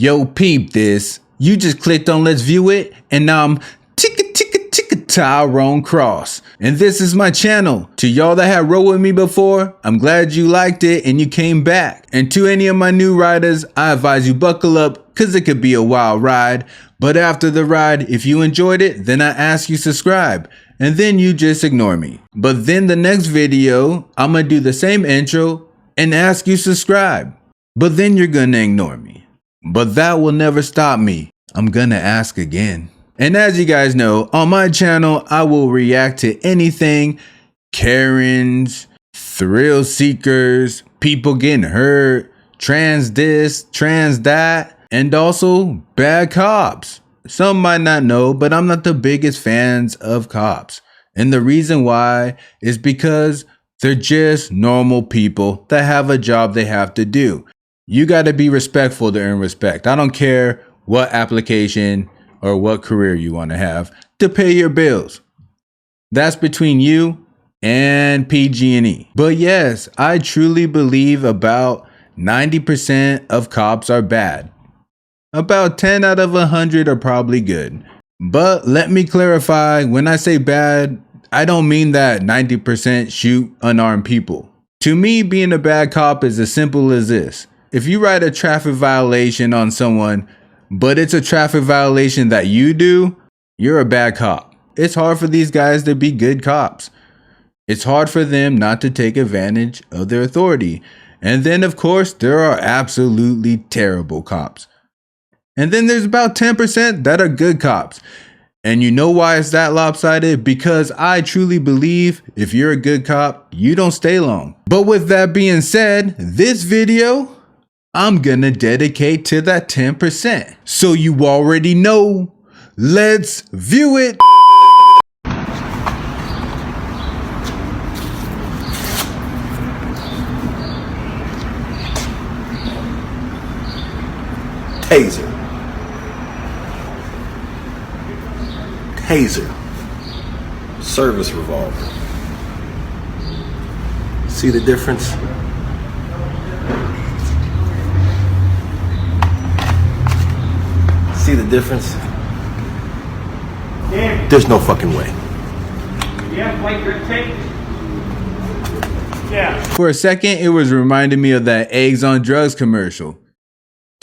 Yo, peep this. You just clicked on let's view it, and now I'm ticka Tyrone Cross. And this is my channel. To y'all that had rode with me before, I'm glad you liked it and you came back. And to any of my new riders, I advise you buckle up, cause it could be a wild ride. But after the ride, if you enjoyed it, then I ask you subscribe. And then you just ignore me. But then the next video, I'm gonna do the same intro and ask you subscribe. But then you're gonna ignore me. But that will never stop me. I'm gonna ask again. And as you guys know, on my channel, I will react to anything. Karens, thrill seekers, people getting hurt, trans this, trans that, and also bad cops. Some might not know, but I'm not the biggest fans of cops. And the reason why is because they're just normal people that have a job they have to do. You got to be respectful to earn respect. I don't care what application or what career you want to have to pay your bills. That's between you and PG&E. But yes, I truly believe about 90% of cops are bad. About 10 out of 100 are probably good. But let me clarify, when I say bad, I don't mean that 90% shoot unarmed people. To me, being a bad cop is as simple as this. If you write a traffic violation on someone, but it's a traffic violation that you do, you're a bad cop. It's hard for these guys to be good cops. It's hard for them not to take advantage of their authority. And then, of course, there are absolutely terrible cops. And then there's about 10% that are good cops. And you know why it's that lopsided? Because I truly believe if you're a good cop, you don't stay long. But with that being said, this video, I'm gonna dedicate to that 10%. So you already know, let's view it. Taser. Taser. Service revolver. See the difference? See the difference? There's no fucking way. Yeah, like your tape. Yeah. For a second, it was reminding me of that eggs on drugs commercial.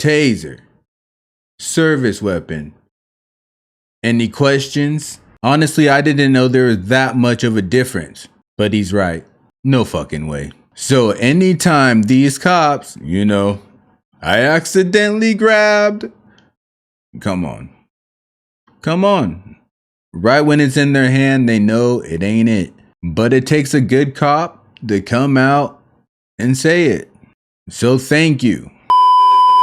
Taser. Service weapon. Any questions? Honestly, I didn't know there was that much of a difference. But he's right. No fucking way. So anytime these cops, I accidentally grabbed. Come on. Come on. Right when it's in their hand, they know it ain't it. But it takes a good cop to come out and say it. So thank you.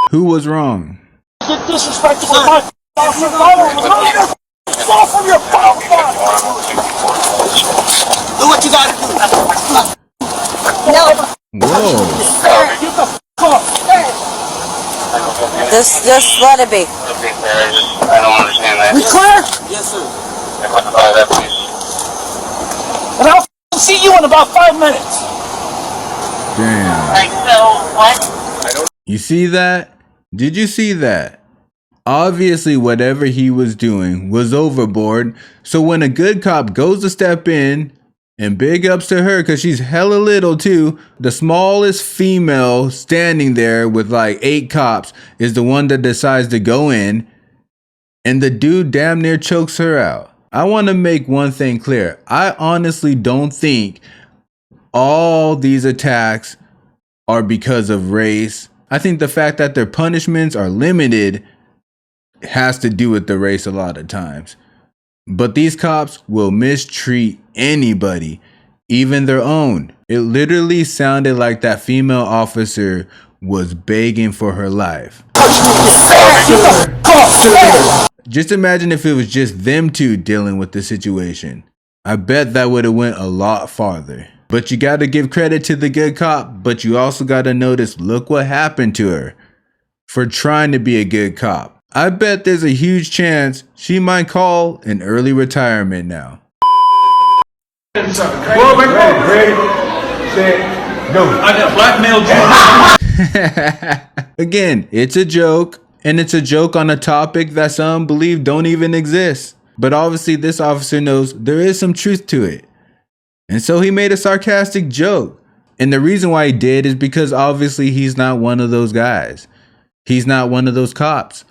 Who was wrong? Disrespectful to my from your do what you gotta do. No. Whoa. Get the fuck. Just let it be. I don't understand that. We clear? Yes, sir. And I'll see you in about 5 minutes. Damn. Like, so, what? You see that? Did you see that? Obviously, whatever he was doing was overboard. So when a good cop goes to step in, and big ups to her because she's hella little too, the smallest female standing there with like 8 cops is the one that decides to go in, and the dude damn near chokes her out. I want to make one thing clear. I honestly don't think all these attacks are because of race. I think the fact that their punishments are limited has to do with the race a lot of times. But these cops will mistreat anybody, even their own. It literally sounded like that female officer was begging for her life. Just imagine if it was just them two dealing with the situation. I bet that would have went a lot farther. But you gotta give credit to the good cop, but you also gotta notice, look what happened to her for trying to be a good cop. I bet there's a huge chance she might call an early retirement now. Ready, set, go. I got blackmailed you. Again, it's a joke. and it's a joke on a topic that some believe don't even exist. But obviously this officer knows there is some truth to it. And so he made a sarcastic joke. And the reason why he did is because obviously he's not one of those guys. He's not one of those cops.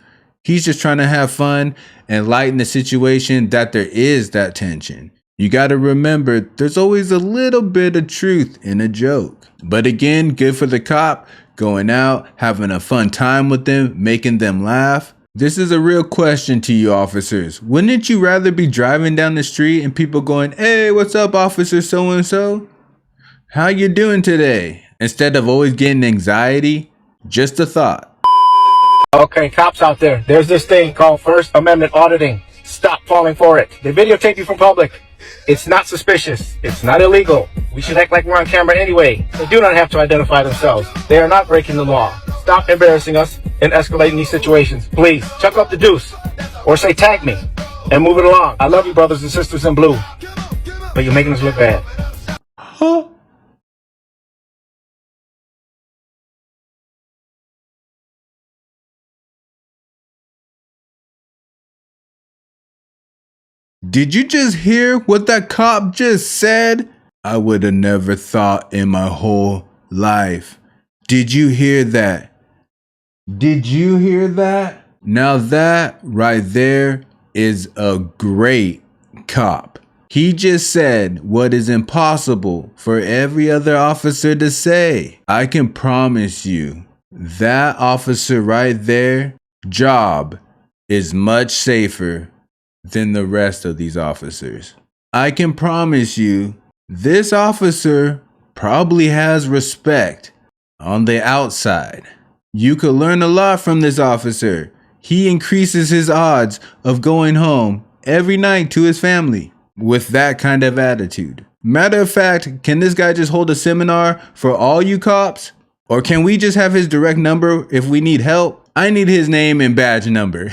He's just trying to have fun and lighten the situation that there is that tension. You got to remember, there's always a little bit of truth in a joke. But again, good for the cop, going out, having a fun time with them, making them laugh. This is a real question to you officers. Wouldn't you rather be driving down the street and people going, "Hey, what's up, officer so-and-so? How you doing today?" Instead of always getting anxiety? Just a thought. Okay, cops out there, there's this thing called First Amendment auditing. Stop falling for it. They videotape you from public. It's not suspicious. It's not illegal. We should act like we're on camera anyway. They do not have to identify themselves. They are not breaking the law. Stop embarrassing us and escalating these situations. Please, chuck up the deuce. Or say tag me. And move it along. I love you, brothers and sisters in blue. But you're making us look bad. Huh? Did you just hear what that cop just said? I would have never thought in my whole life. Did you hear that? Did you hear that? Now that right there is a great cop. He just said what is impossible for every other officer to say. I can promise you that officer right there, job is much safer than the rest of these officers. I can promise you this officer probably has respect on the outside. You could learn a lot from this officer. He increases his odds of going home every night to his family with that kind of attitude. Matter of fact, can this guy just hold a seminar for all you cops? Or can we just have his direct number if we need help? I need his name and badge number.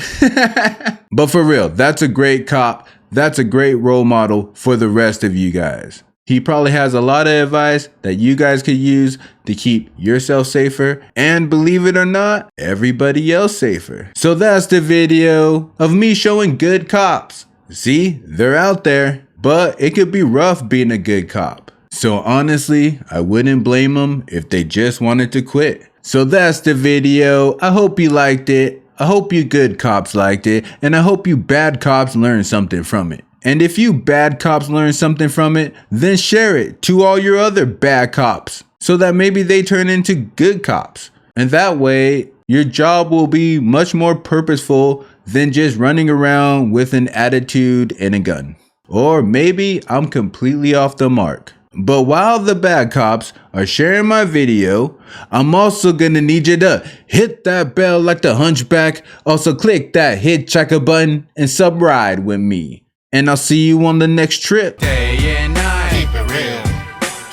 But for real, that's a great cop. That's a great role model for the rest of you guys. He probably has a lot of advice that you guys could use to keep yourself safer and, believe it or not, everybody else safer. So that's the video of me showing good cops. See, they're out there, but it could be rough being a good cop. So honestly, I wouldn't blame them if they just wanted to quit. So that's the video. I hope you liked it. I hope you good cops liked it. And I hope you bad cops learned something from it. And if you bad cops learn something from it, then share it to all your other bad cops so that maybe they turn into good cops. And that way, your job will be much more purposeful than just running around with an attitude and a gun. Or maybe I'm completely off the mark. But while the bad cops are sharing my video, I'm also gonna need you to hit that bell like the hunchback. Also click that hitchhiker button and sub ride with me. And I'll see you on the next trip. Day and night. Keep it real.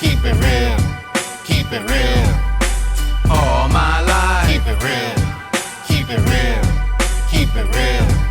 Keep it real. Keep it real. All my life. Keep it real. Keep it real. Keep it real.